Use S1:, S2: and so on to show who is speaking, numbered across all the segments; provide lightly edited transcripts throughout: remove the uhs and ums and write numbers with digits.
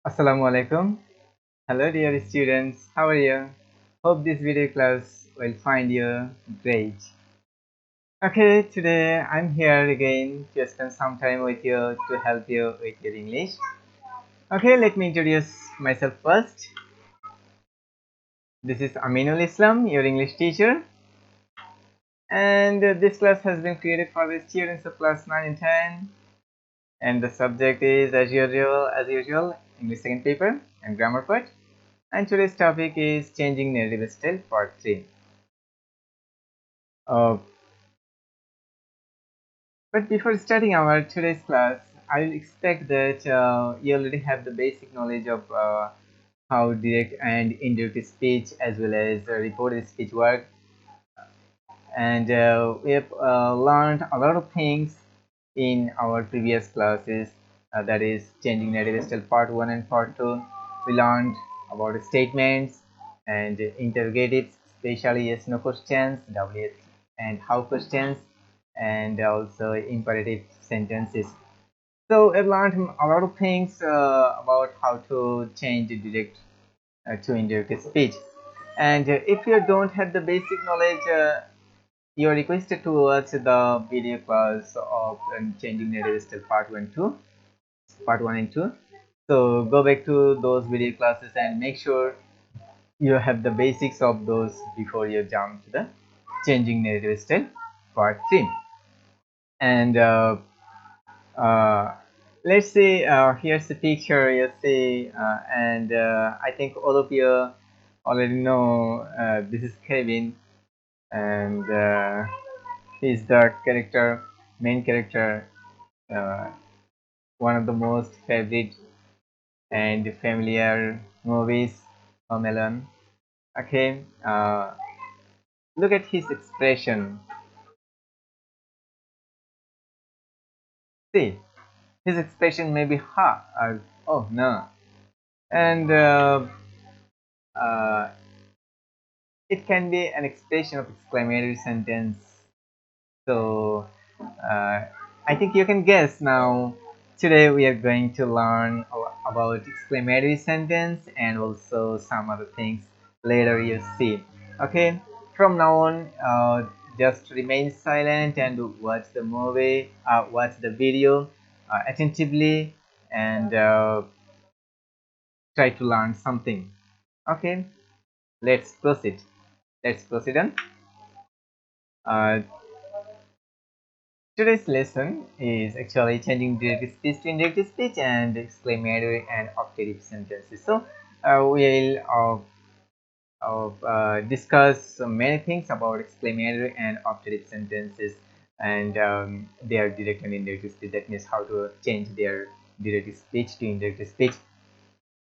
S1: Assalamu alaikum. Hello dear students, how are you? Hope this video class will find you great. Okay, today I'm here again to spend some time with you to help you with your English. Okay, let me introduce myself first. This is Aminul Islam, your English teacher. And this class has been created for the students of class 9 and 10. And the subject is as usual, English second paper and grammar part. And today's topic is changing narrative style part 3. Uh, but before starting our today's class, I will expect that you already have the basic knowledge of how direct and indirect speech as well as reported speech work. And we have learned a lot of things in our previous classes, that is changing narrative style part 1 and part 2. We learned about statements and interrogatives, especially yes no questions, WH and how questions, and also imperative sentences. So I've learned a lot of things about how to change direct to indirect speech. And if you don't have the basic knowledge, you are requested to watch the video class of changing narrative style part 1 and 2. So go back to those video classes and make sure you have the basics of those before you jump to the changing narrative style part 3. And uh, let's see, here's the picture you see, and I think all of you already know this is Kevin, and he's the main character, uh, one of the most favorite and familiar movies from Ellen. Okay, look at his expression. See, his expression may be ha or oh no, and uh, it can be an expression of exclamatory sentence. So uh, I think you can guess now. Today we are going to learn about exclamatory sentence and also some other things later you see. Okay, from now on, just remain silent and watch the movie, watch the video attentively, and try to learn something. Okay, let's proceed. Let's proceed on. Uh, Today's lesson is actually changing direct speech to indirect speech and exclamatory and octative sentences. So we'll discuss many things about exclamatory and octative sentences and their direct and indirect speech. That means how to change their direct speech to indirect speech.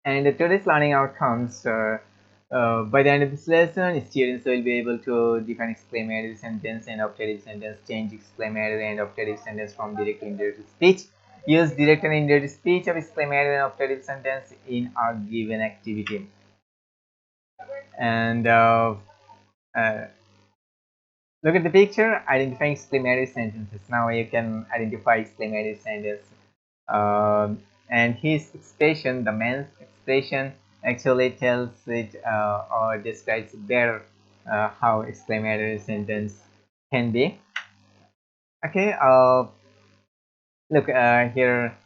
S1: And today's learning outcomes, by the end of this lesson, students will be able to define exclamatory sentence and octative sentence, change exclamatory and octative sentence from direct to indirect speech, use direct and indirect speech of exclamatory and octative sentence in a given activity. And uh, look at the picture, identifying exclamatory sentences. Now you can identify exclamatory sentence. And his expression, the man's expression, actually tells it or describes better how exclamatory sentence can be. Okay, look here,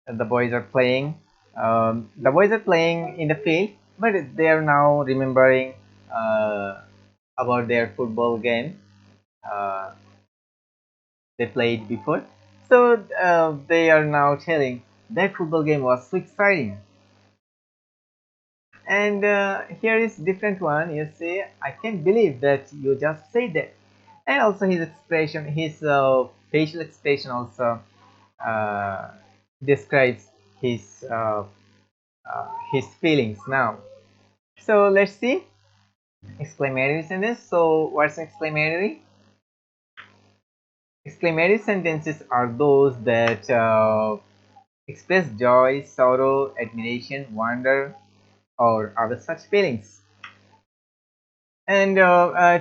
S1: the boys are playing. The boys are playing in the field, but they are now remembering about their football game uh, they played before. So they are now telling that football game was so exciting. And here is different one. You see, I can't believe that you just said that. And also his expression, his facial expression also uh, describes his feelings now. So let's see exclamatory sentence. So what's exclamatory? Exclamatory sentences are those that express joy, sorrow, admiration, wonder, or other such feelings. And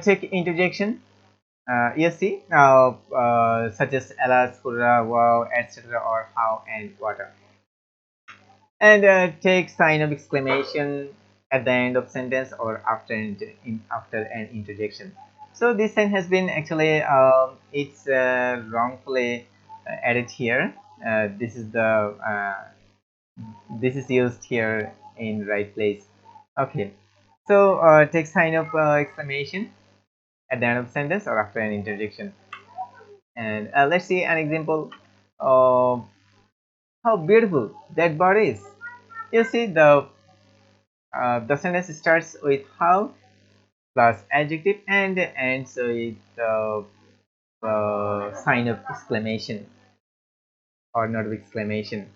S1: take interjection. You see, such as alas, hurrah, wow, etc., or how and what. And take sign of exclamation at the end of sentence or after after an interjection. So this sign has been actually it's wrongfully added here. This is used here in right place. Okay, so take sign of exclamation at the end of sentence or after an interjection. And let's see an example of how beautiful that bird is. You see the sentence starts with how plus adjective and ends with sign of exclamation or not of exclamation.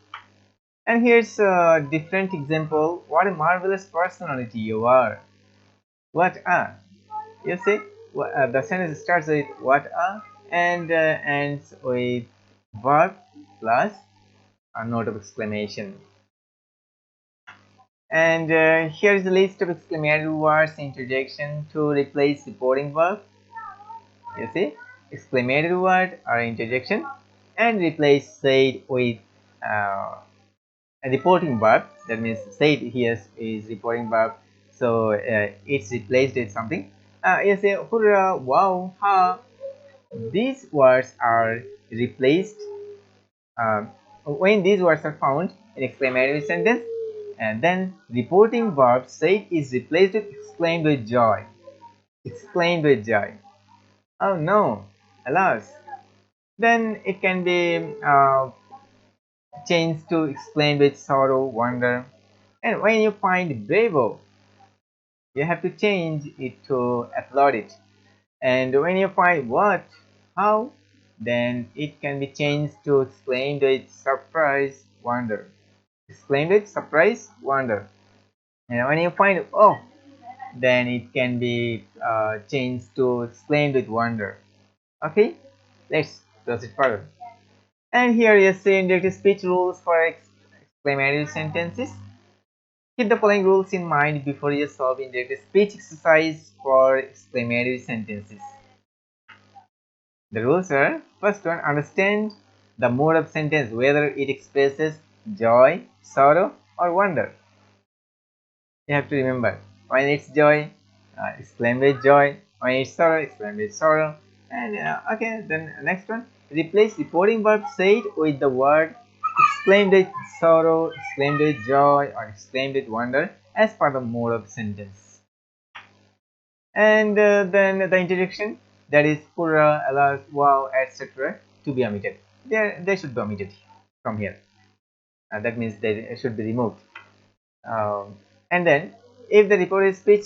S1: And here's a different example. What a marvelous personality you are. What a. You see, the sentence starts with what a and ends with verb plus a note of exclamation. And here is a list of exclamatory words interjection to replace supporting verb. You see, exclamatory word or interjection and replace said with a reporting verb. That means said here is reporting verb, so it's replaced with something. You say hurrah, wow, ha. These words are replaced when these words are found in exclamatory sentence, and then reporting verb said is replaced with exclaimed with joy. Exclaimed with joy. Oh no, alas. Then it can be changed to explain with sorrow, wonder. And when you find bravo, you have to change it to applaud it. And when you find what, how, then it can be changed to explain with surprise, wonder. Explain with surprise, wonder. And when you find oh, then it can be changed to explain with wonder. Okay, let's proceed further. And here is the indirect speech rules for exclamatory sentences. Keep the following rules in mind before you solve indirect speech exercise for exclamatory sentences. The rules are: first one, understand the mode of sentence, whether it expresses joy, sorrow, or wonder. You have to remember, when it's joy, exclaim with joy. When it's sorrow, exclaim with sorrow. And okay, then next one, replace reporting verb said with the word exclaimed with sorrow, exclaimed with joy, or exclaimed with wonder as per the mode of sentence. And then the interjection, that is hurrah, alas, wow, etc., to be omitted. They should be omitted from here. That means they should be removed. And then if the reported speech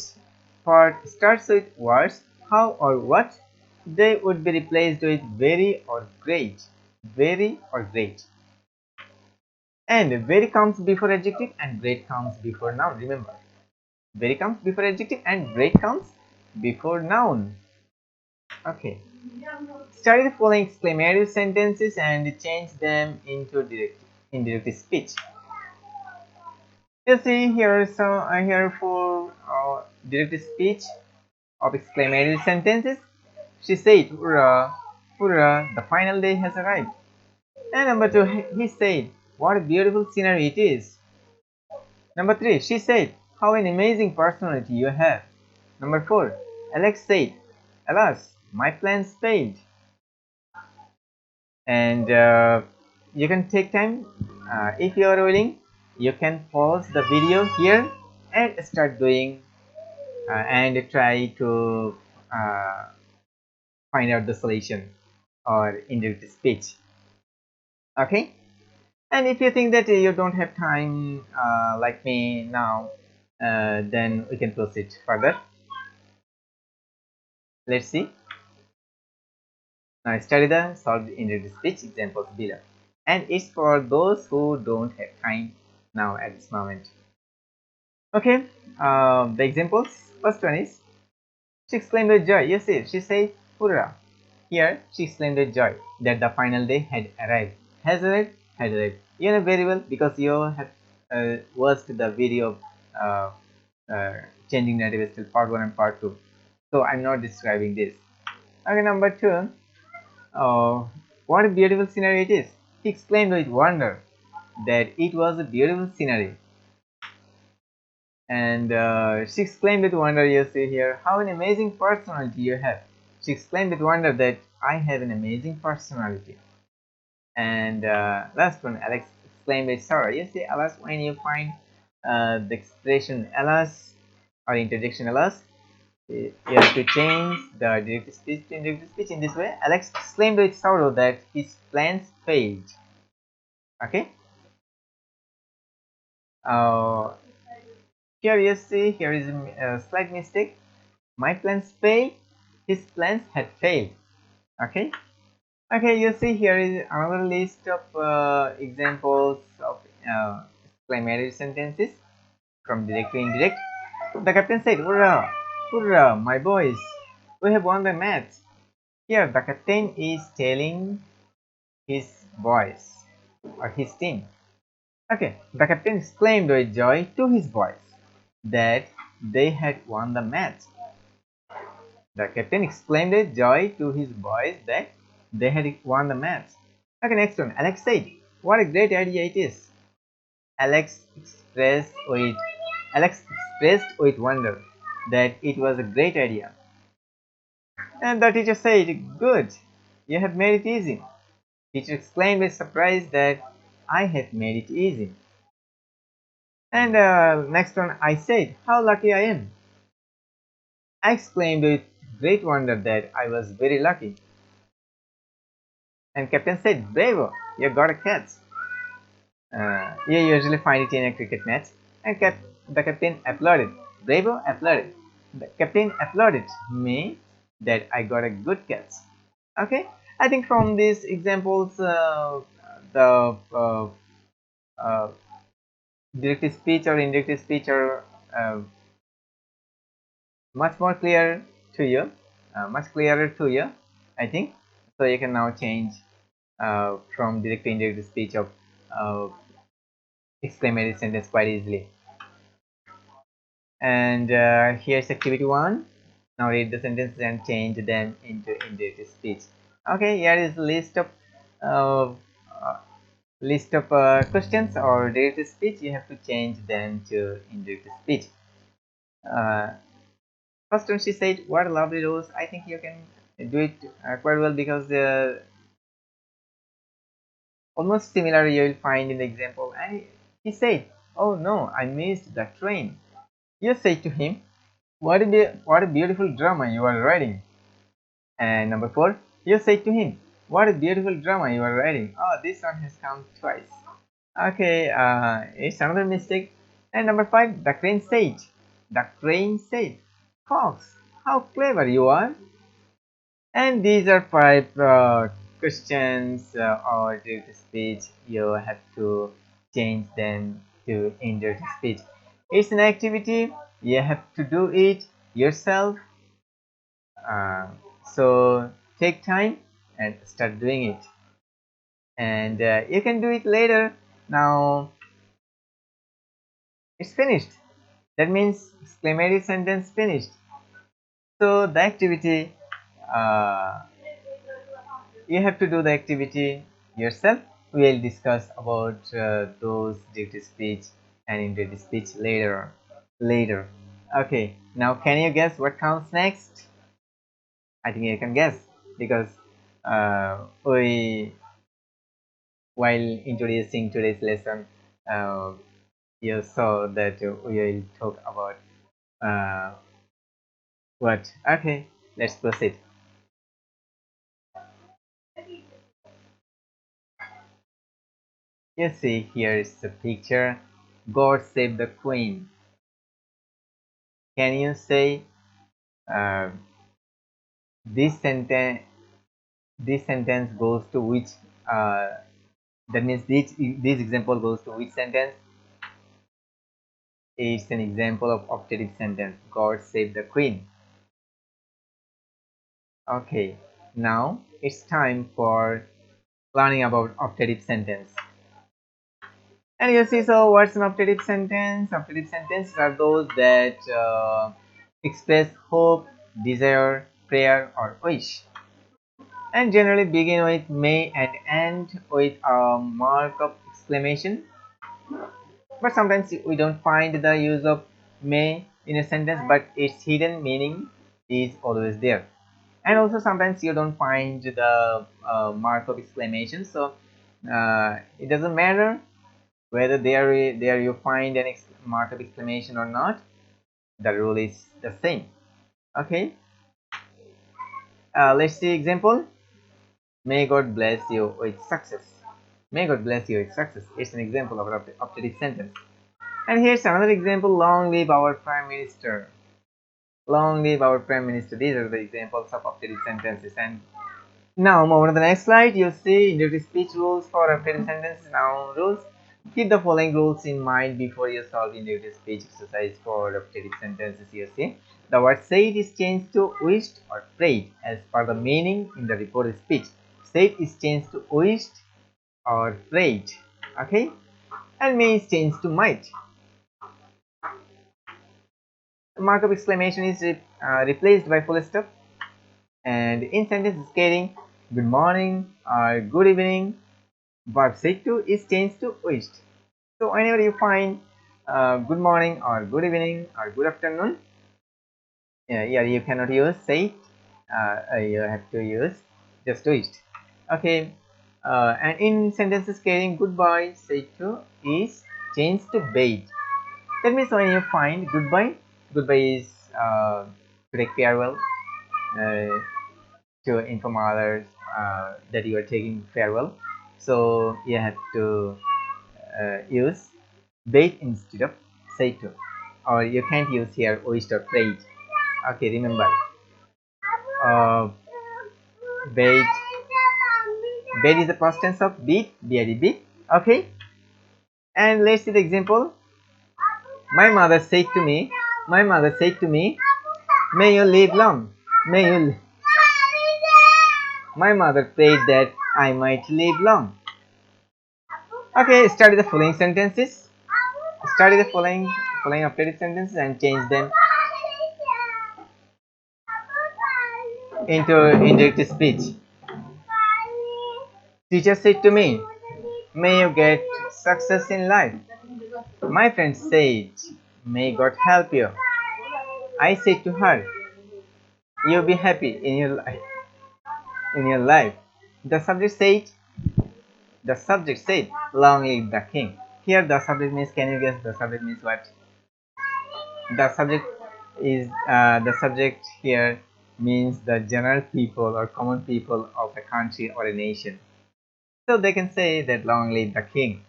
S1: part starts with words how or what, they would be replaced with very or great. Very or great. And very comes before adjective and great comes before noun. Remember, very comes before adjective and great comes before noun. Okay. Study the following exclamatory sentences and change them into indirect speech. You see here some here for direct speech of exclamatory sentences. She said, hurrah, hurrah, the final day has arrived. And number two, he said, what a beautiful scenery it is. Number three, she said, how an amazing personality you have. Number four, Alex said, alas, my plans failed. And you can take time. If you are willing, you can pause the video here and start doing and try to uh, find out the solution or indirect speech. Okay, and if you think that you don't have time like me now, then we can proceed further. Let's see. Now study the solved indirect speech examples below, and it's for those who don't have time now at this moment. Okay, the examples. First one is, she exclaimed with joy. You see, she said, hurrah. Here, she exclaimed with joy that the final day had arrived. Has arrived? Had arrived. You know very well because you have watched the video of changing narrative still part 1 and part 2. So, I'm not describing this. Okay, number 2. Oh, what a beautiful scenery it is. He exclaimed with wonder. that it was a beautiful scenery. And she exclaimed with wonder, you see here, how an amazing personality you have. She exclaimed with wonder that I have an amazing personality. And last one, Alex exclaimed with sorrow. You see, alas, when you find the expression alas or interjection alas, you have to change the direct speech to indirect speech in this way. Alex exclaimed with sorrow that his plans failed. Okay. Uh, Here you see, here is a slight mistake. My plans failed. His plans had failed. Okay. Okay, you see here is another list of examples of exclamatory sentences from direct to indirect. The captain said, "Hurrah! Hurrah, my boys! We have won the match." Here, the captain is telling his boys or his team. Okay, the captain exclaimed with joy to his boys that they had won the match. The captain exclaimed with joy to his boys that they had won the match. Okay, next one. Alex said, "What a great idea it is." Alex expressed with Alex expressed with wonder that it was a great idea. And the teacher said, "Good, you have made it easy." Teacher exclaimed with surprise that I have made it easy. And next one, I said, "How lucky I am." I exclaimed with great wonder that I was very lucky. And captain said, "Bravo, you got a catch." You usually find it in a cricket match. And the captain applauded. Bravo applauded. The captain applauded me that I got a good catch. Okay, I think from these examples, the uh, direct speech or indirect speech are much more clear to you, much clearer to you, I think. So you can now change from direct to indirect speech of uh, exclamatory sentence quite easily. And here's activity one. Now read the sentences and change them into indirect speech. Okay, here is a uh, uh, list of questions or direct speech. You have to change them to indirect speech. Uh, First one, she said, "What a lovely rose." I think you can do it quite well because almost similar you will find in the example. And he said, "Oh no, I missed the train." You say to him, what a beautiful drama you are writing." And number four, you say to him, "What a beautiful drama you are writing." Oh, this one has come twice. Okay, it's another mistake. And number five, the crane said. The crane said, "Fox, how clever you are." And these are five questions or direct speech. You have to change them to indirect speech. It's an activity. You have to do it yourself. Uh, so take time and start doing it. And you can do it later. Now it's finished. That means exclamatory sentence finished. So the activity, uh, you have to do the activity yourself. We will discuss about those direct speech and indirect speech later. Later. Okay. Now, can you guess what comes next? I think you can guess because we, while introducing today's lesson, uh, you saw that we will talk about uh, what? Okay. Let's proceed. You see, here is the picture. God save the Queen. Can you say uh, this sentence? This sentence goes to which? That means this example goes to which sentence? It's an example of optative sentence. God save the Queen. Okay. Now it's time for learning about optative sentence. And you see, so what's an optative sentence? Optative sentences are those that express hope, desire, prayer, or wish, and generally begin with may and end with a mark of exclamation, but sometimes we don't find the use of may in a sentence, but its hidden meaning is always there. And also sometimes you don't find the mark of exclamation, so it doesn't matter whether there you find an mark of exclamation or not. The rule is the same. Okay, let's see example. May God bless you with success. May God bless you with success. It's an example of an optative sentence. And here's another example. Long live our prime minister. Long live our prime minister. These are the examples of optative sentences. And now move on to the next slide. You see inductive speech rules for optative sentences. Now rules. Keep the following rules in mind before you solve inductive speech exercise for optative sentences. You see, the word said is changed to wished or prayed as per the meaning in the reported speech. Said is changed to wished or prayed. Okay, and may is changed to might. The mark of exclamation is replaced by full stop, and in sentences carrying good morning or good evening, verb said to is changed to wished. So whenever you find good morning or good evening or good afternoon, yeah, you cannot use said. You have to use just wished. Okay, and in sentences carrying goodbye, said to is changed to bade. That means when you find goodbye, goodbye is to take farewell, to inform others that you are taking farewell. So you have to use bait instead of say to, or you can't use here wished or prayed. Okay, remember, uh, bait. Bait is the past tense of beat, beat. Okay, and let's see the example. My mother said to me, my mother said to me, may you live long. May you. My mother prayed that I might live long. Okay, study the following sentences. Study the following optative sentences and change them into indirect speech. Teacher said to me, may you get success in life. My friend said, may God help you. I said to her, you be happy in your life. In your life. The subject said, long live the king. Here the subject means, can you guess the subject means what? The subject here means the general people or common people of a country or a nation. So they can say that long live the king.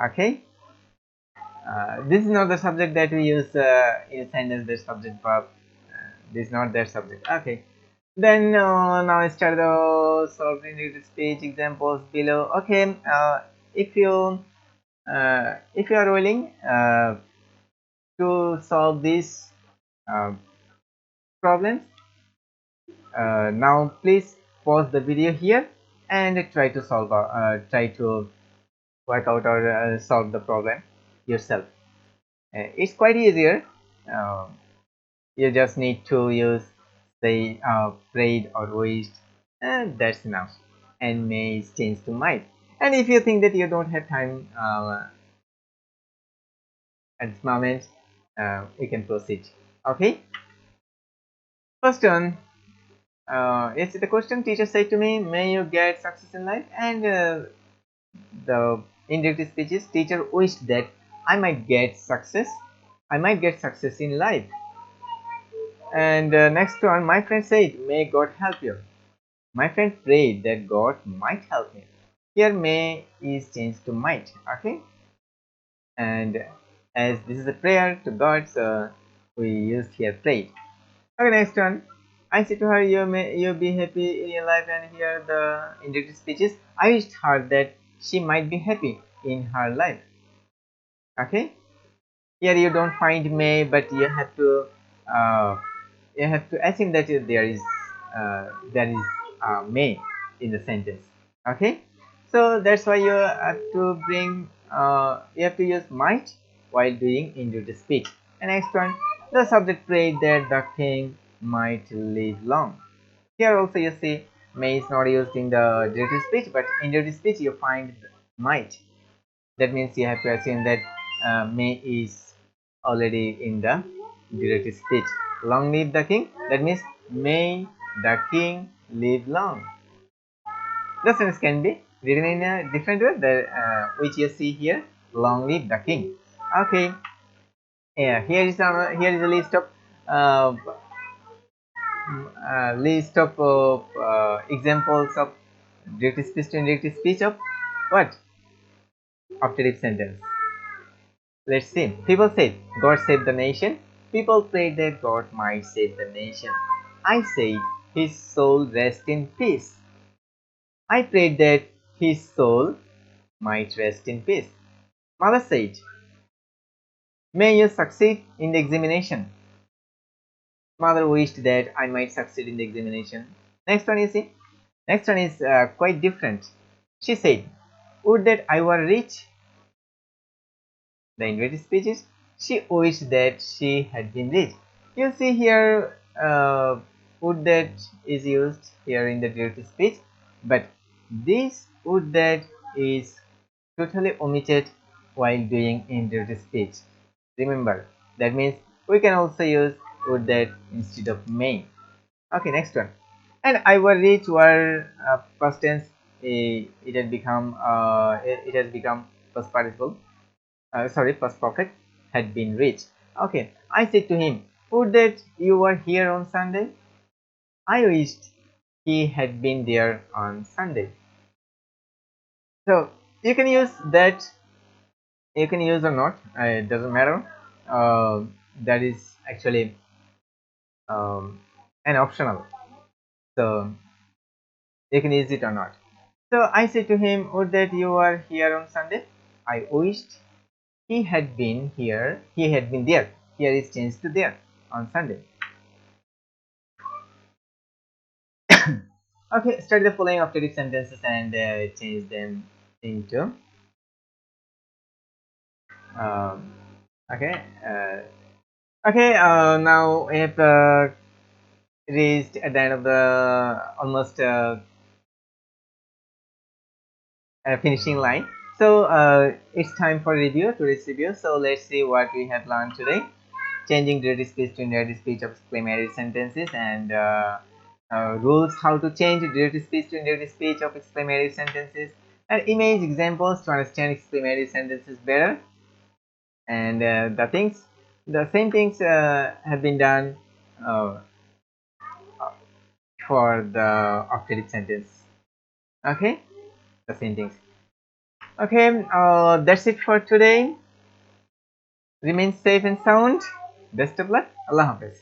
S1: Okay. This is not the subject that we use in a sentence. The subject verb. This is not their subject. Okay. Then now I start the solving related speech examples below. Okay. If you are willing to solve these uh, problems, now please pause the video here and try to work out or solve the problem yourself. It's quite easier. Uh, you just need to use say prayed or wished, and that's enough. And may is changed to might. And if you think that you don't have time at this moment, we can proceed. Okay. First one. Yes, the question teacher said to me, may you get success in life, and the indirect speech is teacher wished that I might get success. I might get success in life. And next one, my friend said, may God help you. My friend prayed that God might help me. Here may is changed to might. Okay, and as this is a prayer to God, so we used here prayed. Okay, next one. I said to her, you be happy in your life, and here the indirect speech is I wished her that she might be happy in her life. Okay, here you don't find may, but uh, you have to assume that there is may in the sentence. Okay, so that's why you have to bring you have to use might while doing indirect speech. And next one, the subject prayed that the king might live long. Here also you see may is not used in the direct speech, but in direct speech you find might. That means you have to assume that May is already in the directed speech. Long live the king. That means may the king live long. The sentence can be written in a different way, which you see here. Long live the king. Okay. Yeah. Here is a uh, list of examples of directed speech to indirect speech of what? Optative sentence. Let's see. People said, God save the nation. People prayed that God might save the nation. I said, his soul rest in peace. I prayed that his soul might rest in peace. Mother said, may you succeed in the examination. Mother wished that I might succeed in the examination. Next one, you see. Next one is quite different. She said, would that I were rich. The inverted speech is she wished that she had been rich. You see here, would that is used here in the directed speech, but this would that is totally omitted while doing indirect speech. Remember, that means we can also use would that instead of may. Okay, next one. And I were rich were past tense. It had become it has become past participle. Sorry, past perfect, had been reached. Okay, I said to him, would that you were here on Sunday? I wished he had been there on Sunday. So you can use that, you can use or not, it doesn't matter. That is actually um, an optional. So you can use it or not. So I said to him, would that you were here on Sunday? I wished he had been here, he had been there. Here is changed to there on Sunday. Okay, study the following optative sentences and change them into um, okay. Now we have reached at the end of the almost finishing line. So it's time for review, today's review. So let's see what we have learned today. Changing direct speech to indirect speech of exclamatory sentences, and rules how to change direct speech to indirect speech of exclamatory sentences, and image examples to understand exclamatory sentences better. And the same things have been done uh, for the octative sentence. Okay, the same things. Okay, that's it for today. Remain safe and sound. Best of luck. Allah Hafiz.